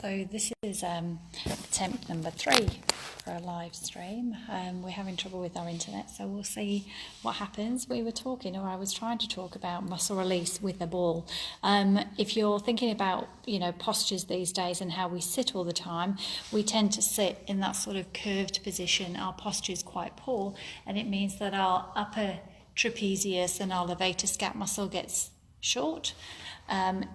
So this is attempt number 3 for a live stream. We're having trouble with our internet, so we'll see what happens. We were talking, or I was trying to talk about muscle release with the ball. If you're thinking about, postures these days and how we sit all the time, we tend to sit in that sort of curved position. Our posture is quite poor, and it means that our upper trapezius and our levator scap muscle gets short.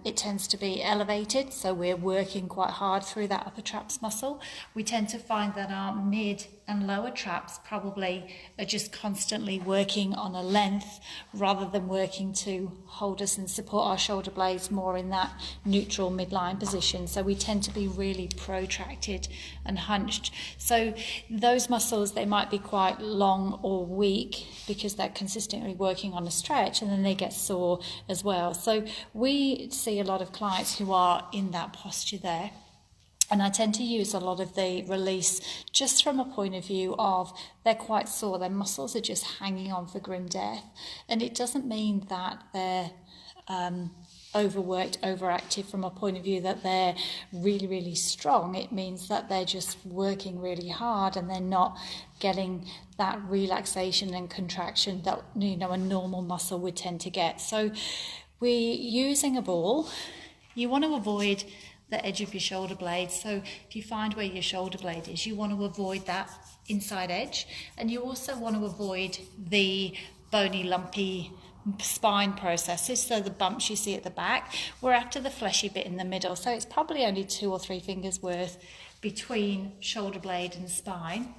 It tends to be elevated, so we're working quite hard through that upper traps muscle. We tend to find that our mid and lower traps probably are just constantly working on a length rather than working to hold us and support our shoulder blades more in that neutral midline position. So we tend to be really protracted and hunched. So those muscles, they might be quite long or weak because they're consistently working on a stretch, and then they get sore as well. So we see a lot of clients who are in that posture there. And I tend to use a lot of the release just from a point of view of they're quite sore, their muscles are just hanging on for grim death. And it doesn't mean that they're overworked, overactive from a point of view that they're really, really strong. It means that they're just working really hard and they're not getting that relaxation and contraction that, a normal muscle would tend to get. So we're using a ball. You want to avoid the edge of your shoulder blade. So if you find where your shoulder blade is, you want to avoid that inside edge, and you also want to avoid the bony, lumpy spine processes, so the bumps you see at the back. We're after the fleshy bit in the middle, so it's probably only 2 or 3 fingers worth between shoulder blade and spine.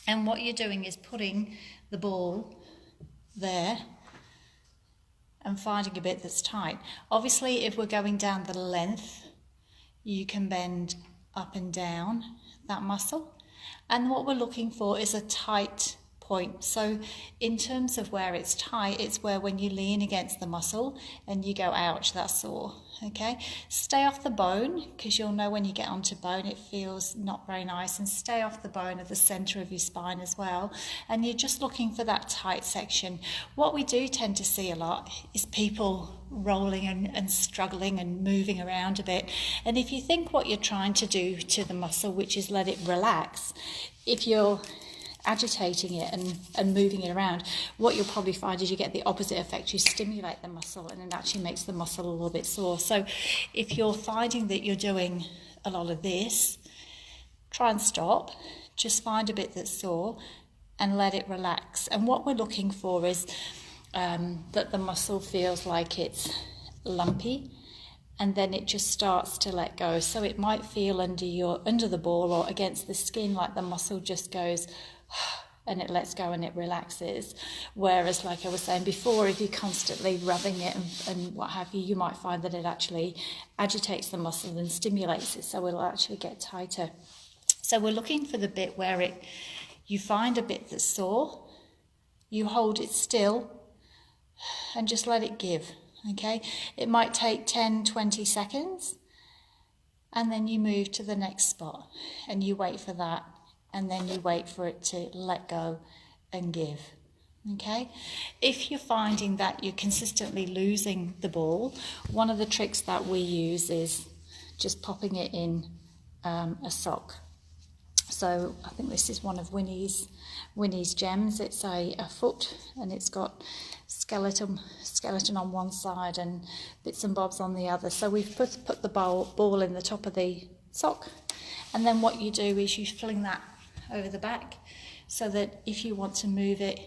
And what you're doing is putting the ball there and finding a bit that's tight. Obviously, if we're going down the length, you can bend up and down that muscle. And what we're looking for is a tight point. So in terms of where it's tight, it's where when you lean against the muscle and you go, ouch, that's sore. Okay, stay off the bone, because you'll know when you get onto bone it feels not very nice, and stay off the bone at the center of your spine as well. And you're just looking for that tight section. What we do tend to see a lot is people rolling and struggling and moving around a bit. And if you think what you're trying to do to the muscle, which is let it relax, if you're agitating it and moving it around, what you'll probably find is you get the opposite effect. You stimulate the muscle and it actually makes the muscle a little bit sore. So if you're finding that you're doing a lot of this, try and stop, just find a bit that's sore and let it relax. And what we're looking for is that the muscle feels like it's lumpy, and then it just starts to let go. So it might feel under the ball or against the skin like the muscle just goes and it lets go and it relaxes. Whereas, like I was saying before, if you're constantly rubbing it and what have you, you might find that it actually agitates the muscle and stimulates it, so it'll actually get tighter. So we're looking for the bit where you find a bit that's sore, you hold it still and just let it give. Okay, it might take 10-20 seconds, and then you move to the next spot and you wait for that, and then you wait for it to let go and give. Okay, if you're finding that you're consistently losing the ball, one of the tricks that we use is just popping it in a sock. So I think this is one of Winnie's gems. It's a foot, and it's got skeleton on one side and bits and bobs on the other. So we've put the ball in the top of the sock, and then what you do is you fling that over the back, so that if you want to move it,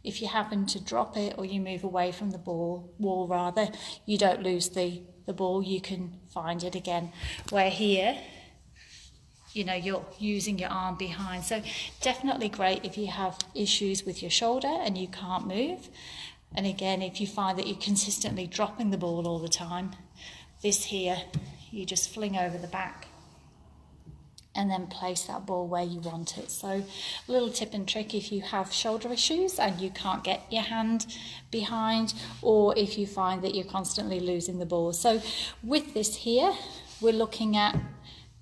if you happen to drop it or you move away from the wall rather, you don't lose the ball, you can find it again. Where here, you're using your arm behind. So definitely great if you have issues with your shoulder and you can't move. And again, if you find that you're consistently dropping the ball all the time, this here, you just fling over the back and then place that ball where you want it. So a little tip and trick if you have shoulder issues and you can't get your hand behind, or if you find that you're constantly losing the ball. So with this here, we're looking at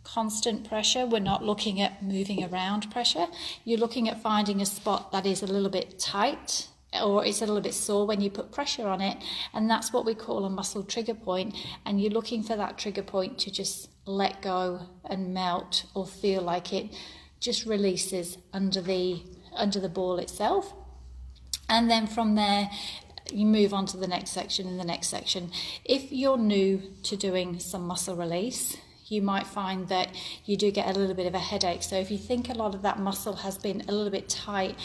constant pressure. We're not looking at moving around pressure. You're looking at finding a spot that is a little bit tight, or it's a little bit sore when you put pressure on it, and that's what we call a muscle trigger point. And you're looking for that trigger point to just let go and melt, or feel like it just releases under the ball itself. And then from there, you move on to the next section and the next section. If you're new to doing some muscle release, you might find that you do get a little bit of a headache. So if you think a lot of that muscle has been a little bit tight,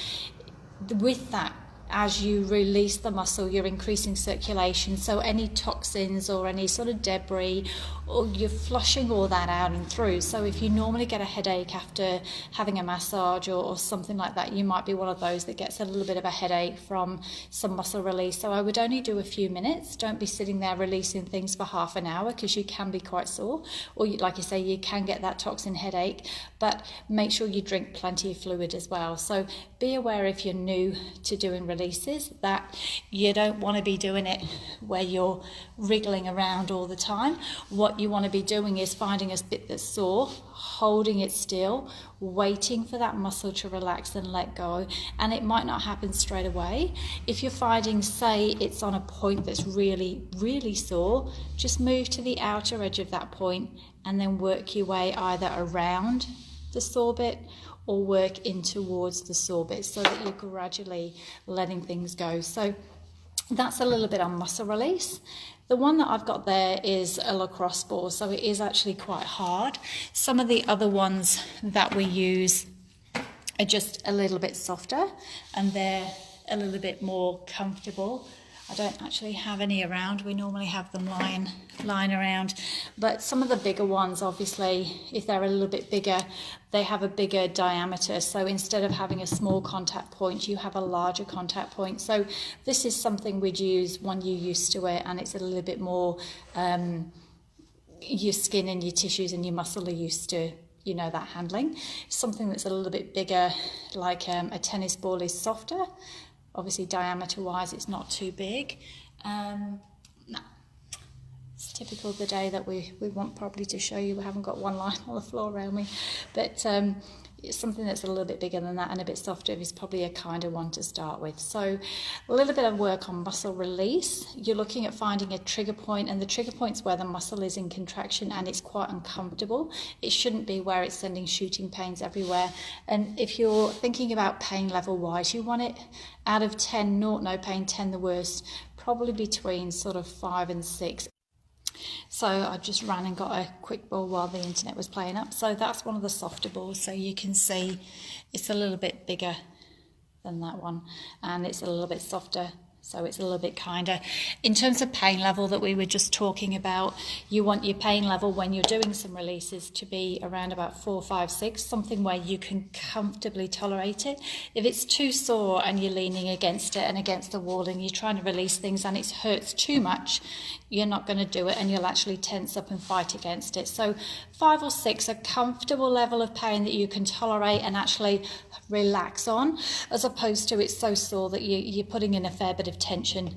with that, as you release the muscle, you're increasing circulation. So any toxins or any sort of debris, or you're flushing all that out and through. So if you normally get a headache after having a massage or something like that, you might be one of those that gets a little bit of a headache from some muscle release. So I would only do a few minutes. Don't be sitting there releasing things for half an hour, because you can be quite sore, or like you say, you can get that toxin headache. But make sure you drink plenty of fluid as well. So be aware, if you're new to doing releases, that you don't want to be doing it where you're wriggling around all the time. What you want to be doing is finding a bit that's sore, holding it still, waiting for that muscle to relax and let go. And it might not happen straight away. If you're finding, say, it's on a point that's really, really sore, just move to the outer edge of that point and then work your way either around the sore bit or work in towards the sore bit, so that you're gradually letting things go. So that's a little bit on muscle release. The one that I've got there is a lacrosse ball, so it is actually quite hard. Some of the other ones that we use are just a little bit softer, and they're a little bit more comfortable. I don't actually have any around. We normally have them lying around. But some of the bigger ones, obviously, if they're a little bit bigger, they have a bigger diameter. So instead of having a small contact point, you have a larger contact point. So this is something we'd use when you're used to it, and it's a little bit more, your skin and your tissues and your muscle are used to, you know, that handling. Something that's a little bit bigger, like a tennis ball, is softer. Obviously, diameter-wise, it's not too big. No. It's typical of the day that we want probably to show you. We haven't got one lying on the floor around me. But it's something that's a little bit bigger than that and a bit softer is probably a kinder one to start with. So a little bit of work on muscle release. You're looking at finding a trigger point, and the trigger point's where the muscle is in contraction and it's quite uncomfortable. It shouldn't be where it's sending shooting pains everywhere. And if you're thinking about pain level wise, you want it out of 10, 0, no pain, 10 the worst, probably between sort of 5 and 6. So I just ran and got a quick ball while the internet was playing up. So that's one of the softer balls. So you can see it's a little bit bigger than that one, and it's a little bit softer. So it's a little bit kinder. In terms of pain level that we were just talking about, you want your pain level when you're doing some releases to be around about 4, 5, 6, something where you can comfortably tolerate it. If it's too sore and you're leaning against it and against the wall and you're trying to release things and it hurts too much, you're not going to do it, and you'll actually tense up and fight against it. So 5 or 6, a comfortable level of pain that you can tolerate and actually relax on, as opposed to it's so sore that you're putting in a fair bit of tension.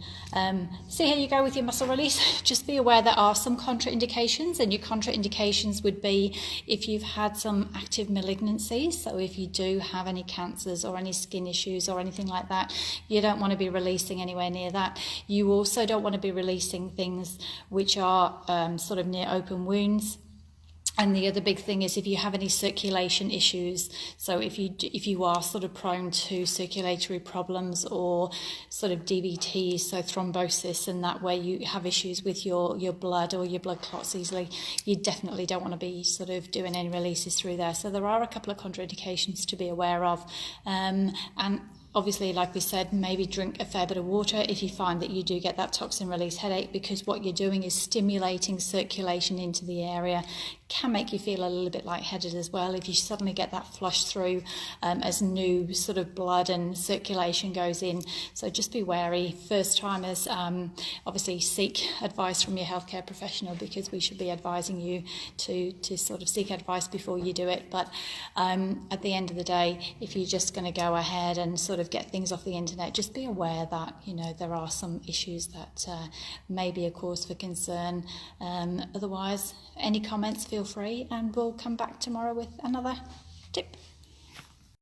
See how you go with your muscle release. Just be aware there are some contraindications, and your contraindications would be if you've had some active malignancies. So if you do have any cancers or any skin issues or anything like that, you don't want to be releasing anywhere near that. You also don't want to be releasing things which are sort of near open wounds. And the other big thing is if you have any circulation issues, so if you are sort of prone to circulatory problems or sort of DVT, so thrombosis, and that way you have issues with your blood or your blood clots easily, you definitely don't want to be sort of doing any releases through there. So there are a couple of contraindications to be aware of. And obviously, like we said, maybe drink a fair bit of water if you find that you do get that toxin release headache, because what you're doing is stimulating circulation into the area. Can make you feel a little bit lightheaded as well if you suddenly get that flush through as new sort of blood and circulation goes in. So just be wary. First timers, obviously seek advice from your healthcare professional, because we should be advising you to sort of seek advice before you do it. But at the end of the day, if you're just going to go ahead and sort of get things off the internet, just be aware that, you know, there are some issues that may be a cause for concern. Otherwise, any comments, feel free, and we'll come back tomorrow with another tip.